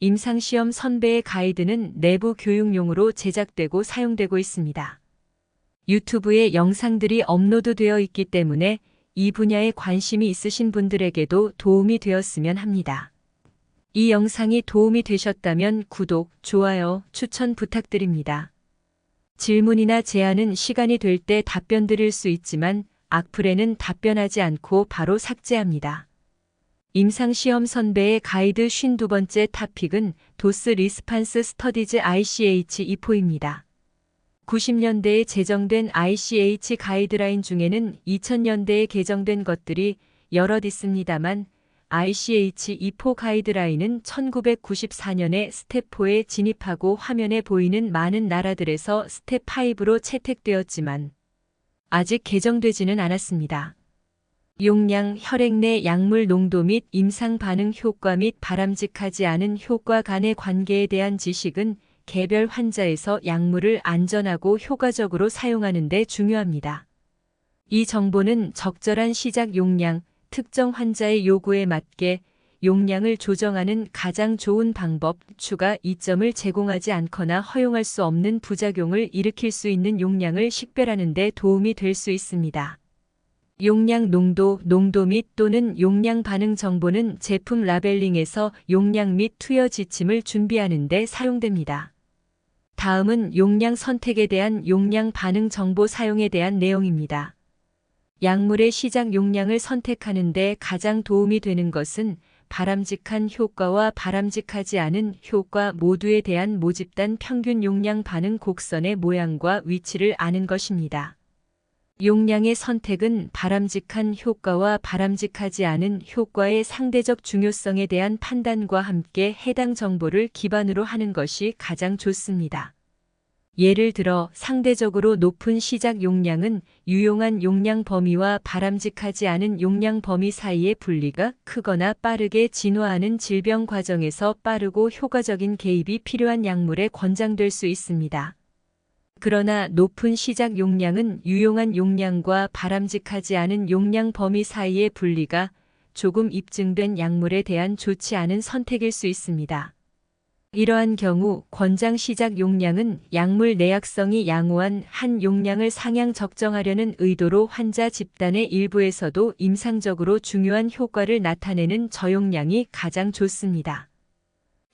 임상시험 선배의 가이드는 내부 교육용으로 제작되고 사용되고 있습니다. 유튜브에 영상들이 업로드되어 있기 때문에 이 분야에 관심이 있으신 분들에게도 도움이 되었으면 합니다. 이 영상이 도움이 되셨다면 구독, 좋아요, 추천 부탁드립니다. 질문이나 제안은 시간이 될 때 답변 드릴 수 있지만 악플에는 답변하지 않고 바로 삭제합니다. 임상시험 선배의 가이드 52번째 토픽은 도스 리스판스 스터디즈 ICH-24입니다. 90년대에 제정된 ICH 가이드라인 중에는 2000년대에 개정된 것들이 여럿 있습니다만 ICH-24 가이드라인은 1994년에 스텝 4에 진입하고 화면에 보이는 많은 나라들에서 스텝 5로 채택되었지만 아직 개정되지는 않았습니다. 용량, 혈액 내 약물 농도 및 임상 반응 효과 및 바람직하지 않은 효과 간의 관계에 대한 지식은 개별 환자에서 약물을 안전하고 효과적으로 사용하는 데 중요합니다. 이 정보는 적절한 시작 용량, 특정 환자의 요구에 맞게 용량을 조정하는 가장 좋은 방법, 추가 이점을 제공하지 않거나 허용할 수 없는 부작용을 일으킬 수 있는 용량을 식별하는 데 도움이 될 수 있습니다. 용량 농도 및 또는 용량 반응 정보는 제품 라벨링에서 용량 및 투여 지침을 준비하는 데 사용됩니다. 다음은 용량 선택에 대한 용량 반응 정보 사용에 대한 내용입니다. 약물의 시작 용량을 선택하는 데 가장 도움이 되는 것은 바람직한 효과와 바람직하지 않은 효과 모두에 대한 모집단 평균 용량 반응 곡선의 모양과 위치를 아는 것입니다. 용량의 선택은 바람직한 효과와 바람직하지 않은 효과의 상대적 중요성에 대한 판단과 함께 해당 정보를 기반으로 하는 것이 가장 좋습니다. 예를 들어 상대적으로 높은 시작 용량은 유용한 용량 범위와 바람직하지 않은 용량 범위 사이의 분리가 크거나 빠르게 진화하는 질병 과정에서 빠르고 효과적인 개입이 필요한 약물에 권장될 수 있습니다. 그러나 높은 시작 용량은 유용한 용량과 바람직하지 않은 용량 범위 사이의 분리가 조금 입증된 약물에 대한 좋지 않은 선택일 수 있습니다. 이러한 경우 권장 시작 용량은 약물 내약성이 양호한 한 용량을 상향 적정하려는 의도로 환자 집단의 일부에서도 임상적으로 중요한 효과를 나타내는 저용량이 가장 좋습니다.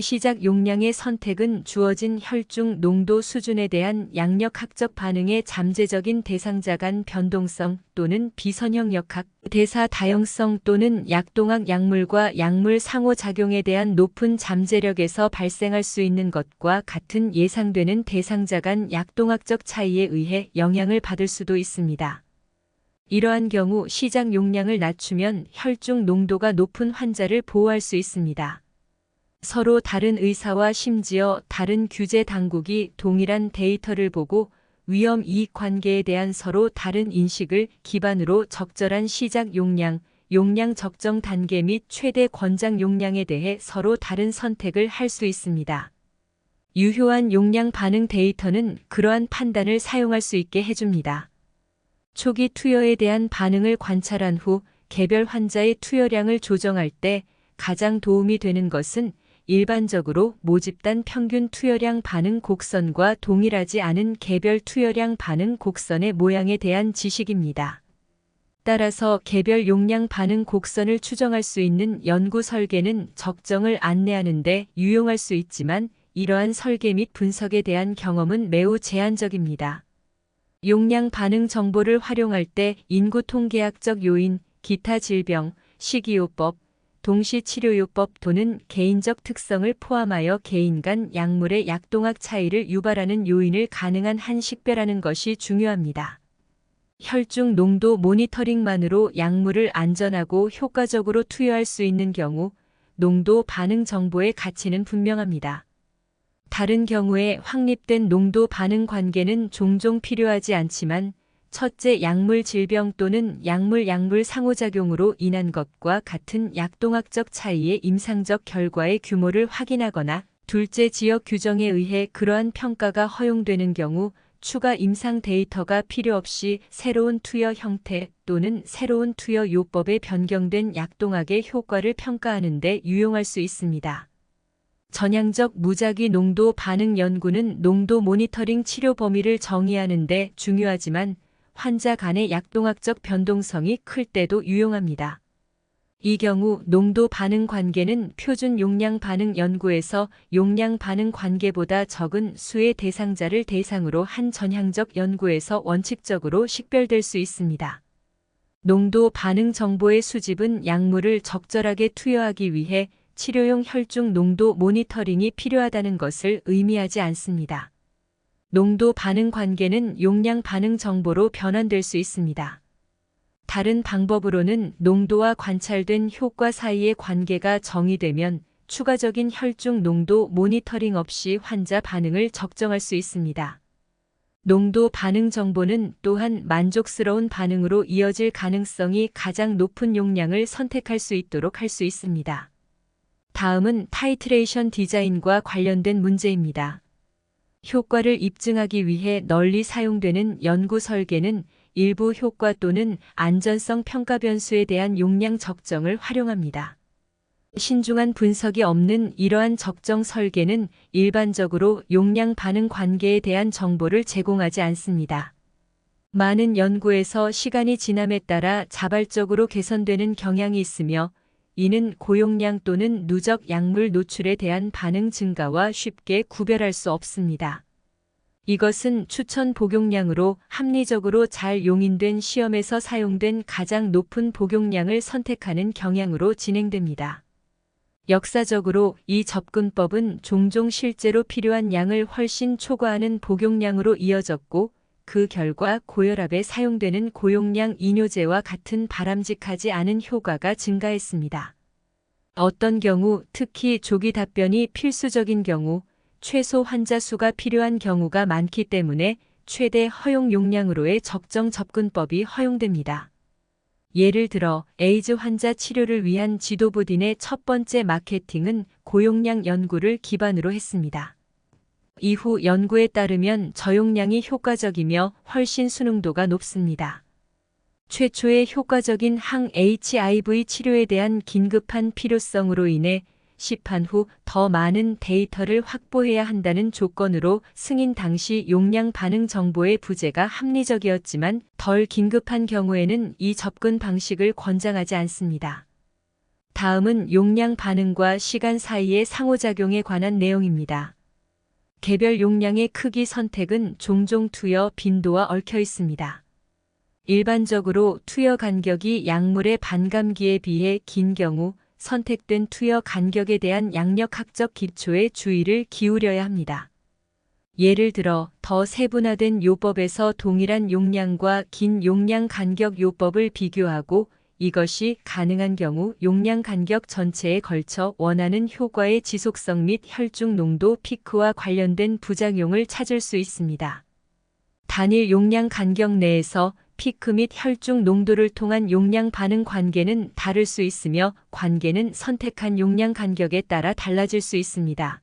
시작 용량의 선택은 주어진 혈중 농도 수준에 대한 양력학적 반응의 잠재적인 대상자 간 변동성 또는 비선형 역학, 대사 다형성 또는 약동학 약물과 약물 상호작용에 대한 높은 잠재력에서 발생할 수 있는 것과 같은 예상되는 대상자 간 약동학적 차이에 의해 영향을 받을 수도 있습니다. 이러한 경우 시작 용량을 낮추면 혈중 농도가 높은 환자를 보호할 수 있습니다. 서로 다른 의사와 심지어 다른 규제 당국이 동일한 데이터를 보고 위험 이익 관계에 대한 서로 다른 인식을 기반으로 적절한 시작 용량, 용량 적정 단계 및 최대 권장 용량에 대해 서로 다른 선택을 할 수 있습니다. 유효한 용량 반응 데이터는 그러한 판단을 사용할 수 있게 해줍니다. 초기 투여에 대한 반응을 관찰한 후 개별 환자의 투여량을 조정할 때 가장 도움이 되는 것은 일반적으로 모집단 평균 투여량 반응 곡선과 동일하지 않은 개별 투여량 반응 곡선의 모양에 대한 지식입니다. 따라서 개별 용량 반응 곡선을 추정할 수 있는 연구 설계는 적정을 안내하는 데 유용할 수 있지만 이러한 설계 및 분석에 대한 경험은 매우 제한적입니다. 용량 반응 정보를 활용할 때 인구 통계학적 요인, 기타 질병, 식이요법, 동시치료요법 또는 개인적 특성을 포함하여 개인 간 약물의 약동학 차이를 유발하는 요인을 가능한 한 식별하는 것이 중요합니다. 혈중 농도 모니터링만으로 약물을 안전하고 효과적으로 투여할 수 있는 경우 농도 반응 정보의 가치는 분명합니다. 다른 경우에 확립된 농도 반응 관계는 종종 필요하지 않지만 첫째 약물 질병 또는 약물 상호작용으로 인한 것과 같은 약동학적 차이의 임상적 결과의 규모를 확인하거나 둘째 지역 규정에 의해 그러한 평가가 허용되는 경우 추가 임상 데이터가 필요 없이 새로운 투여 형태 또는 새로운 투여 요법에 변경된 약동학의 효과를 평가하는 데 유용할 수 있습니다. 전향적 무작위 농도 반응 연구는 농도 모니터링 치료 범위를 정의하는 데 중요하지만 환자 간의 약동학적 변동성이 클 때도 유용합니다. 이 경우 농도 반응 관계는 표준 용량 반응 연구에서 용량 반응 관계보다 적은 수의 대상자를 대상으로 한 전향적 연구에서 원칙적으로 식별될 수 있습니다. 농도 반응 정보의 수집은 약물을 적절하게 투여하기 위해 치료용 혈중 농도 모니터링이 필요하다는 것을 의미하지 않습니다. 농도 반응 관계는 용량 반응 정보로 변환될 수 있습니다. 다른 방법으로는 농도와 관찰된 효과 사이의 관계가 정의되면 추가적인 혈중 농도 모니터링 없이 환자 반응을 적정할 수 있습니다. 농도 반응 정보는 또한 만족스러운 반응으로 이어질 가능성이 가장 높은 용량을 선택할 수 있도록 할 수 있습니다. 다음은 타이트레이션 디자인과 관련된 문제입니다. 효과를 입증하기 위해 널리 사용되는 연구 설계는 일부 효과 또는 안전성 평가 변수에 대한 용량 적정을 활용합니다. 신중한 분석이 없는 이러한 적정 설계는 일반적으로 용량 반응 관계에 대한 정보를 제공하지 않습니다. 많은 연구에서 시간이 지남에 따라 자발적으로 개선되는 경향이 있으며 이는 고용량 또는 누적 약물 노출에 대한 반응 증가와 쉽게 구별할 수 없습니다. 이것은 추천 복용량으로 합리적으로 잘 용인된 시험에서 사용된 가장 높은 복용량을 선택하는 경향으로 진행됩니다. 역사적으로 이 접근법은 종종 실제로 필요한 양을 훨씬 초과하는 복용량으로 이어졌고 그 결과 고혈압에 사용되는 고용량 이뇨제와 같은 바람직하지 않은 효과가 증가했습니다. 어떤 경우, 특히 조기 답변이 필수적인 경우, 최소 환자 수가 필요한 경우가 많기 때문에 최대 허용 용량으로의 적정 접근법이 허용됩니다. 예를 들어 에이즈 환자 치료를 위한 지도부딘의 첫 번째 마케팅은 고용량 연구를 기반으로 했습니다. 이후 연구에 따르면 저용량이 효과적이며 훨씬 수능도가 높습니다. 최초의 효과적인 항 HIV 치료에 대한 긴급한 필요성으로 인해 시판 후 더 많은 데이터를 확보해야 한다는 조건으로 승인 당시 용량 반응 정보의 부재가 합리적이었지만 덜 긴급한 경우에는 이 접근 방식을 권장하지 않습니다. 다음은 용량 반응과 시간 사이의 상호작용에 관한 내용입니다. 개별 용량의 크기 선택은 종종 투여 빈도와 얽혀 있습니다. 일반적으로 투여 간격이 약물의 반감기에 비해 긴 경우 선택된 투여 간격에 대한 양력학적 기초에 주의를 기울여야 합니다. 예를 들어 더 세분화된 요법에서 동일한 용량과 긴 용량 간격 요법을 비교하고 이것이 가능한 경우 용량 간격 전체에 걸쳐 원하는 효과의 지속성 및 혈중 농도 피크와 관련된 부작용을 찾을 수 있습니다. 단일 용량 간격 내에서 피크 및 혈중 농도를 통한 용량 반응 관계는 다를 수 있으며 관계는 선택한 용량 간격에 따라 달라질 수 있습니다.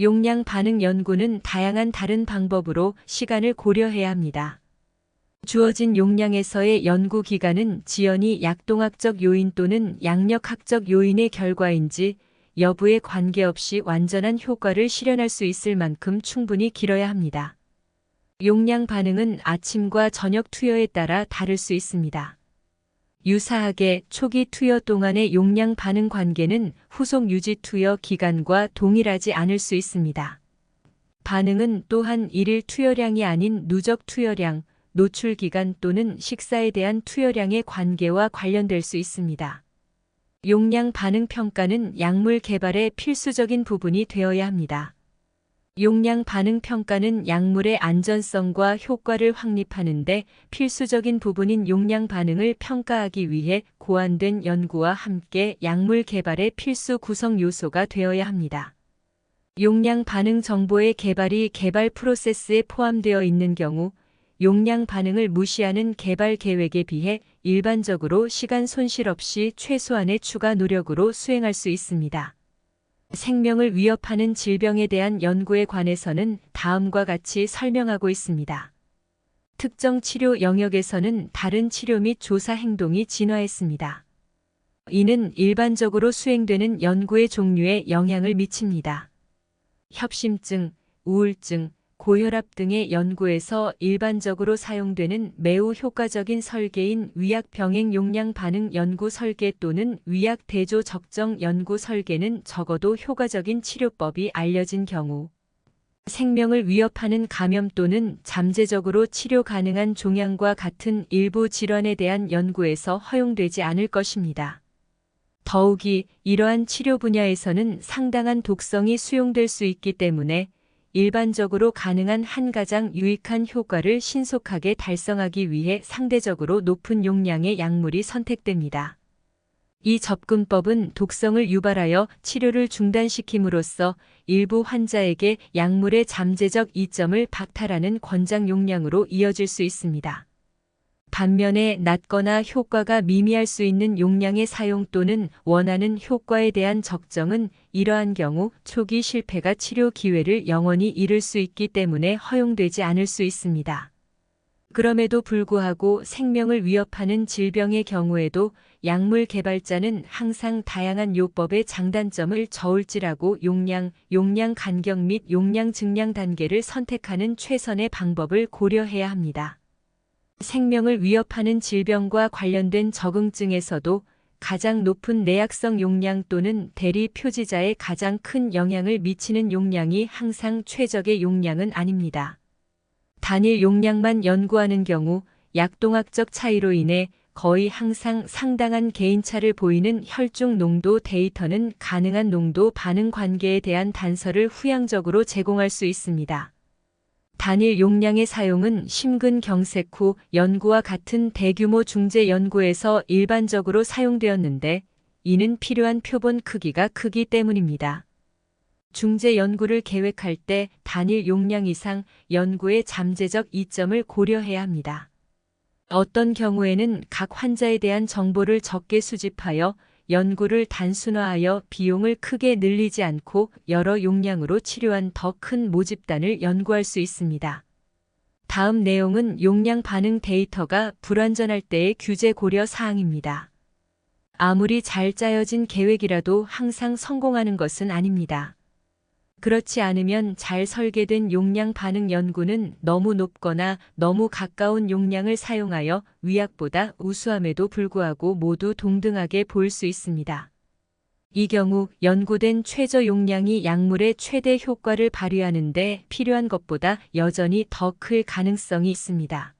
용량 반응 연구는 다양한 다른 방법으로 시간을 고려해야 합니다. 주어진 용량에서의 연구 기간은 지연이 약동학적 요인 또는 양력학적 요인의 결과인지 여부에 관계없이 완전한 효과를 실현할 수 있을 만큼 충분히 길어야 합니다. 용량 반응은 아침과 저녁 투여에 따라 다를 수 있습니다. 유사하게 초기 투여 동안의 용량 반응 관계는 후속 유지 투여 기간과 동일하지 않을 수 있습니다. 반응은 또한 일일 투여량이 아닌 누적 투여량, 노출 기간 또는 식사에 대한 투여량의 관계와 관련될 수 있습니다. 용량 반응 평가는 약물 개발의 필수적인 부분이 되어야 합니다. 용량 반응 평가는 약물의 안전성과 효과를 확립하는 데 필수적인 부분인 용량 반응을 평가하기 위해 고안된 연구와 함께 약물 개발의 필수 구성 요소가 되어야 합니다. 용량 반응 정보의 개발이 개발 프로세스에 포함되어 있는 경우 용량 반응을 무시하는 개발 계획에 비해 일반적으로 시간 손실 없이 최소한의 추가 노력으로 수행할 수 있습니다. 생명을 위협하는 질병에 대한 연구에 관해서는 다음과 같이 설명하고 있습니다. 특정 치료 영역에서는 다른 치료 및 조사 행동이 진화했습니다. 이는 일반적으로 수행되는 연구의 종류에 영향을 미칩니다. 협심증, 우울증, 고혈압 등의 연구에서 일반적으로 사용되는 매우 효과적인 설계인 위약 병행 용량 반응 연구 설계 또는 위약 대조 적정 연구 설계는 적어도 효과적인 치료법이 알려진 경우, 생명을 위협하는 감염 또는 잠재적으로 치료 가능한 종양과 같은 일부 질환에 대한 연구에서 허용되지 않을 것입니다. 더욱이 이러한 치료 분야에서는 상당한 독성이 수용될 수 있기 때문에 일반적으로 가능한 한 가장 유익한 효과를 신속하게 달성하기 위해 상대적으로 높은 용량의 약물이 선택됩니다. 이 접근법은 독성을 유발하여 치료를 중단시킴으로써 일부 환자에게 약물의 잠재적 이점을 박탈하는 권장 용량으로 이어질 수 있습니다. 반면에 낮거나 효과가 미미할 수 있는 용량의 사용 또는 원하는 효과에 대한 적정은 이러한 경우 초기 실패가 치료 기회를 영원히 잃을 수 있기 때문에 허용되지 않을 수 있습니다. 그럼에도 불구하고 생명을 위협하는 질병의 경우에도 약물 개발자는 항상 다양한 요법의 장단점을 저울질하고 용량 간격 및 용량 증량 단계를 선택하는 최선의 방법을 고려해야 합니다. 생명을 위협하는 질병과 관련된 적응증에서도 가장 높은 내약성 용량 또는 대리 표지자에 가장 큰 영향을 미치는 용량이 항상 최적의 용량은 아닙니다. 단일 용량만 연구하는 경우 약동학적 차이로 인해 거의 항상 상당한 개인차를 보이는 혈중 농도 데이터는 가능한 농도 반응 관계에 대한 단서를 후향적으로 제공할 수 있습니다. 단일 용량의 사용은 심근경색 후 연구와 같은 대규모 중재 연구에서 일반적으로 사용되었는데 이는 필요한 표본 크기가 크기 때문입니다. 중재 연구를 계획할 때 단일 용량 이상 연구의 잠재적 이점을 고려해야 합니다. 어떤 경우에는 각 환자에 대한 정보를 적게 수집하여 연구를 단순화하여 비용을 크게 늘리지 않고 여러 용량으로 치료한 더 큰 모집단을 연구할 수 있습니다. 다음 내용은 용량 반응 데이터가 불완전할 때의 규제 고려 사항입니다. 아무리 잘 짜여진 계획이라도 항상 성공하는 것은 아닙니다. 그렇지 않으면 잘 설계된 용량 반응 연구는 너무 높거나 너무 가까운 용량을 사용하여 위약보다 우수함에도 불구하고 모두 동등하게 보일 수 있습니다. 이 경우 연구된 최저 용량이 약물의 최대 효과를 발휘하는 데 필요한 것보다 여전히 더 클 가능성이 있습니다.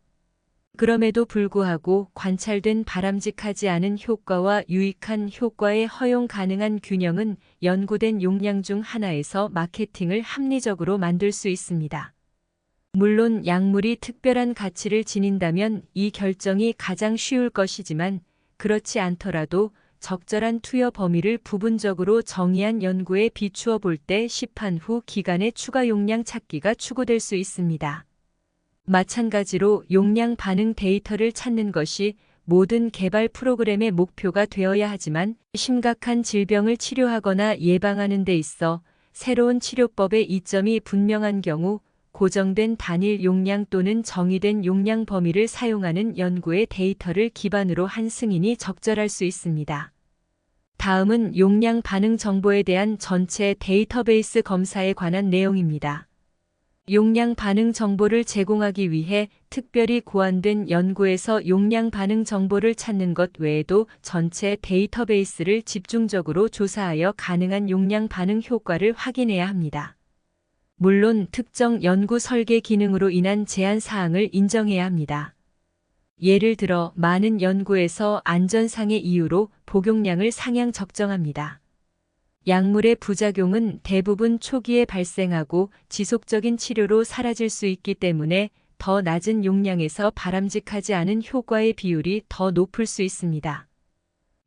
그럼에도 불구하고 관찰된 바람직하지 않은 효과와 유익한 효과의 허용 가능한 균형은 연구된 용량 중 하나에서 마케팅을 합리적으로 만들 수 있습니다. 물론 약물이 특별한 가치를 지닌다면 이 결정이 가장 쉬울 것이지만 그렇지 않더라도 적절한 투여 범위를 부분적으로 정의한 연구에 비추어 볼 때 시판 후 기간의 추가 용량 찾기가 추구될 수 있습니다. 마찬가지로 용량 반응 데이터를 찾는 것이 모든 개발 프로그램의 목표가 되어야 하지만 심각한 질병을 치료하거나 예방하는 데 있어 새로운 치료법의 이점이 분명한 경우 고정된 단일 용량 또는 정의된 용량 범위를 사용하는 연구의 데이터를 기반으로 한 승인이 적절할 수 있습니다. 다음은 용량 반응 정보에 대한 전체 데이터베이스 검사에 관한 내용입니다. 용량 반응 정보를 제공하기 위해 특별히 고안된 연구에서 용량 반응 정보를 찾는 것 외에도 전체 데이터베이스를 집중적으로 조사하여 가능한 용량 반응 효과를 확인해야 합니다. 물론 특정 연구 설계 기능으로 인한 제한 사항을 인정해야 합니다. 예를 들어 많은 연구에서 안전상의 이유로 복용량을 상향 적정합니다. 약물의 부작용은 대부분 초기에 발생하고 지속적인 치료로 사라질 수 있기 때문에 더 낮은 용량에서 바람직하지 않은 효과의 비율이 더 높을 수 있습니다.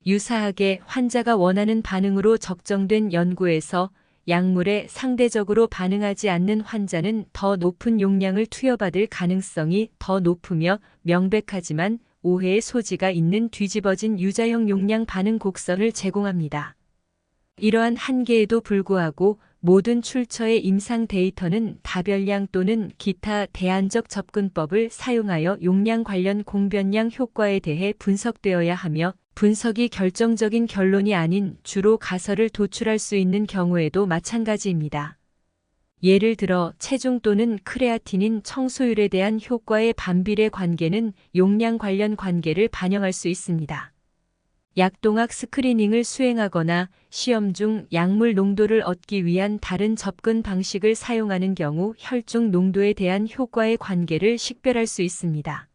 유사하게 환자가 원하는 반응으로 적정된 연구에서 약물에 상대적으로 반응하지 않는 환자는 더 높은 용량을 투여받을 가능성이 더 높으며 명백하지만 오해의 소지가 있는 뒤집어진 유자형 용량 반응 곡선을 제공합니다. 이러한 한계에도 불구하고 모든 출처의 임상 데이터는 다별량 또는 기타 대안적 접근법을 사용하여 용량 관련 공변량 효과에 대해 분석되어야 하며 분석이 결정적인 결론이 아닌 주로 가설을 도출할 수 있는 경우에도 마찬가지입니다. 예를 들어 체중 또는 크레아틴인 청소율에 대한 효과의 반비례 관계는 용량 관련 관계를 반영할 수 있습니다. 약동학 스크리닝을 수행하거나 시험 중 약물 농도를 얻기 위한 다른 접근 방식을 사용하는 경우 혈중 농도에 대한 효과의 관계를 식별할 수 있습니다.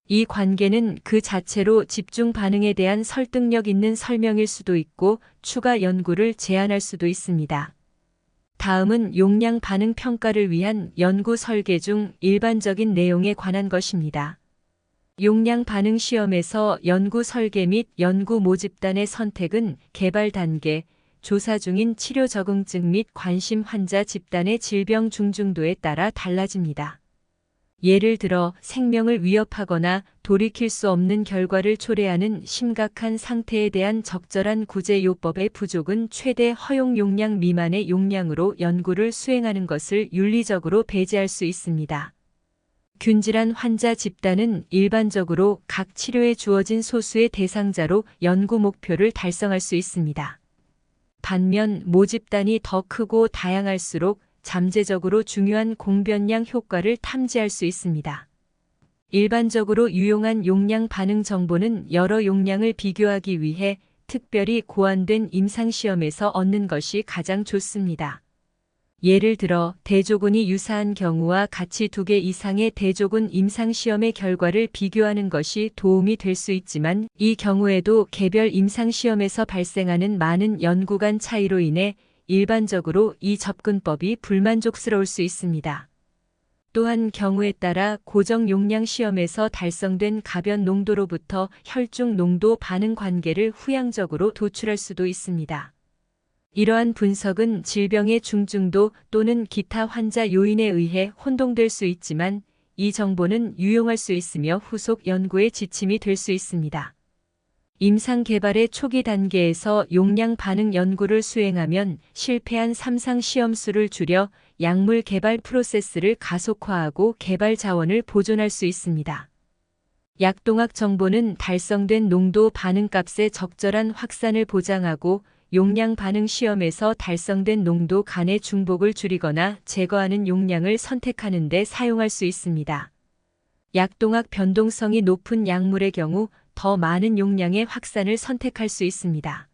이 관계는 그 자체로 집중 반응에 대한 설득력 있는 설명일 수도 있고 추가 연구를 제안할 수도 있습니다. 다음은 용량 반응 평가를 위한 연구 설계 중 일반적인 내용에 관한 것입니다. 용량 반응 시험에서 연구 설계 및 연구 모집단의 선택은 개발 단계, 조사 중인 치료 적응증 및 관심 환자 집단의 질병 중증도에 따라 달라집니다. 예를 들어 생명을 위협하거나 돌이킬 수 없는 결과를 초래하는 심각한 상태에 대한 적절한 구제요법의 부족은 최대 허용 용량 미만의 용량으로 연구를 수행하는 것을 윤리적으로 배제할 수 있습니다. 균질환 환자 집단은 일반적으로 각 치료에 주어진 소수의 대상자로 연구 목표를 달성할 수 있습니다. 반면 모집단이 더 크고 다양할수록 잠재적으로 중요한 공변량 효과를 탐지할 수 있습니다. 일반적으로 유용한 용량 반응 정보는 여러 용량을 비교하기 위해 특별히 고안된 임상시험에서 얻는 것이 가장 좋습니다. 예를 들어 대조군이 유사한 경우와 같이 2개 이상의 대조군 임상시험의 결과를 비교하는 것이 도움이 될 수 있지만 이 경우에도 개별 임상시험에서 발생하는 많은 연구 간 차이로 인해 일반적으로 이 접근법이 불만족스러울 수 있습니다. 또한 경우에 따라 고정 용량 시험에서 달성된 가변 농도로부터 혈중 농도 반응 관계를 후향적으로 도출할 수도 있습니다. 이러한 분석은 질병의 중증도 또는 기타 환자 요인에 의해 혼동될 수 있지만 이 정보는 유용할 수 있으며 후속 연구의 지침이 될 수 있습니다. 임상 개발의 초기 단계에서 용량 반응 연구를 수행하면 실패한 3상 시험 수를 줄여 약물 개발 프로세스를 가속화하고 개발 자원을 보존할 수 있습니다. 약동학 정보는 달성된 농도 반응값의 적절한 확산을 보장하고 용량 반응 시험에서 달성된 농도 간의 중복을 줄이거나 제거하는 용량을 선택하는 데 사용할 수 있습니다. 약동학 변동성이 높은 약물의 경우 더 많은 용량의 확산을 선택할 수 있습니다.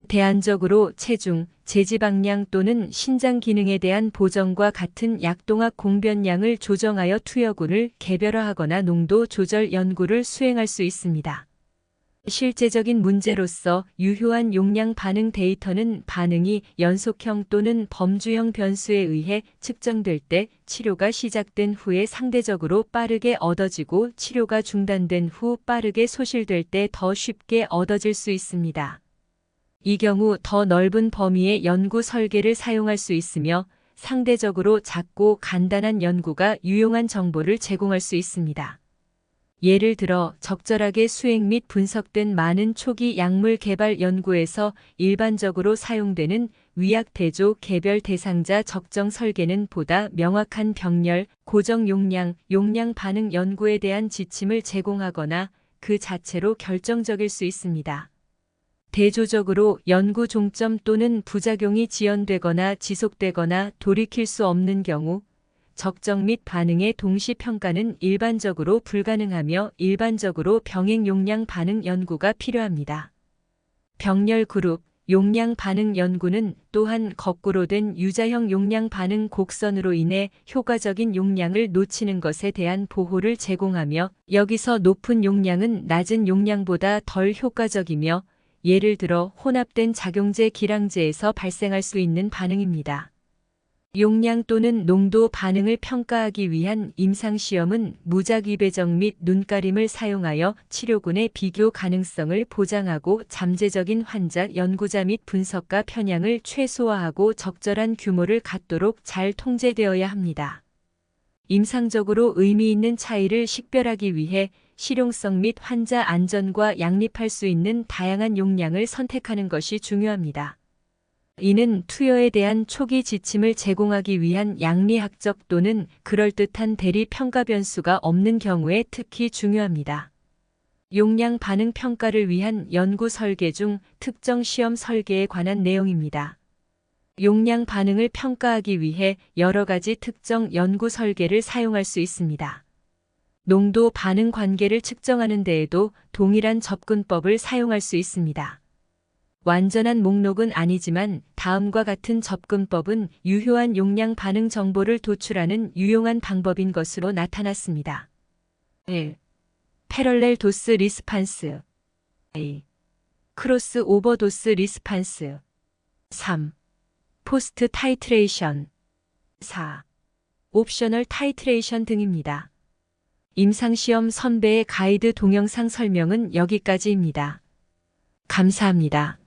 대안적으로 체중, 제지방량 또는 신장 기능에 대한 보정과 같은 약동학 공변량을 조정하여 투여군을 개별화하거나 농도 조절 연구를 수행할 수 있습니다. 실제적인 문제로서 유효한 용량 반응 데이터는 반응이 연속형 또는 범주형 변수에 의해 측정될 때 치료가 시작된 후에 상대적으로 빠르게 얻어지고 치료가 중단된 후 빠르게 소실될 때 더 쉽게 얻어질 수 있습니다. 이 경우 더 넓은 범위의 연구 설계를 사용할 수 있으며 상대적으로 작고 간단한 연구가 유용한 정보를 제공할 수 있습니다. 예를 들어 적절하게 수행 및 분석된 많은 초기 약물 개발 연구에서 일반적으로 사용되는 위약 대조 개별 대상자 적정 설계는 보다 명확한 병렬, 고정 용량, 용량 반응 연구에 대한 지침을 제공하거나 그 자체로 결정적일 수 있습니다. 대조적으로 연구 종점 또는 부작용이 지연되거나 지속되거나 돌이킬 수 없는 경우 적정 및 반응의 동시 평가는 일반적으로 불가능하며 일반적으로 병행 용량 반응 연구가 필요합니다. 병렬 그룹, 용량 반응 연구는 또한 거꾸로 된 유자형 용량 반응 곡선으로 인해 효과적인 용량을 놓치는 것에 대한 보호를 제공하며 여기서 높은 용량은 낮은 용량보다 덜 효과적이며 예를 들어 혼합된 작용제 기량제에서 발생할 수 있는 반응입니다. 용량 또는 농도 반응을 평가하기 위한 임상시험은 무작위배정 및 눈가림을 사용하여 치료군의 비교 가능성을 보장하고 잠재적인 환자 연구자 및 분석가 편향을 최소화하고 적절한 규모를 갖도록 잘 통제되어야 합니다. 임상적으로 의미 있는 차이를 식별하기 위해 실용성 및 환자 안전과 양립할 수 있는 다양한 용량을 선택하는 것이 중요합니다. 이는 투여에 대한 초기 지침을 제공하기 위한 양리학적 또는 그럴듯한 대리 평가 변수가 없는 경우에 특히 중요합니다. 용량 반응 평가를 위한 연구 설계 중 특정 시험 설계에 관한 내용입니다. 용량 반응을 평가하기 위해 여러 가지 특정 연구 설계를 사용할 수 있습니다. 농도 반응 관계를 측정하는 데에도 동일한 접근법을 사용할 수 있습니다. 완전한 목록은 아니지만 다음과 같은 접근법은 유효한 용량 반응 정보를 도출하는 유용한 방법인 것으로 나타났습니다. 1. 패럴렐 도스 리스판스 2. 크로스 오버 도스 리스판스 3. 포스트 타이트레이션 4. 옵셔널 타이트레이션 등입니다. 임상시험 선배의 가이드 동영상 설명은 여기까지입니다. 감사합니다.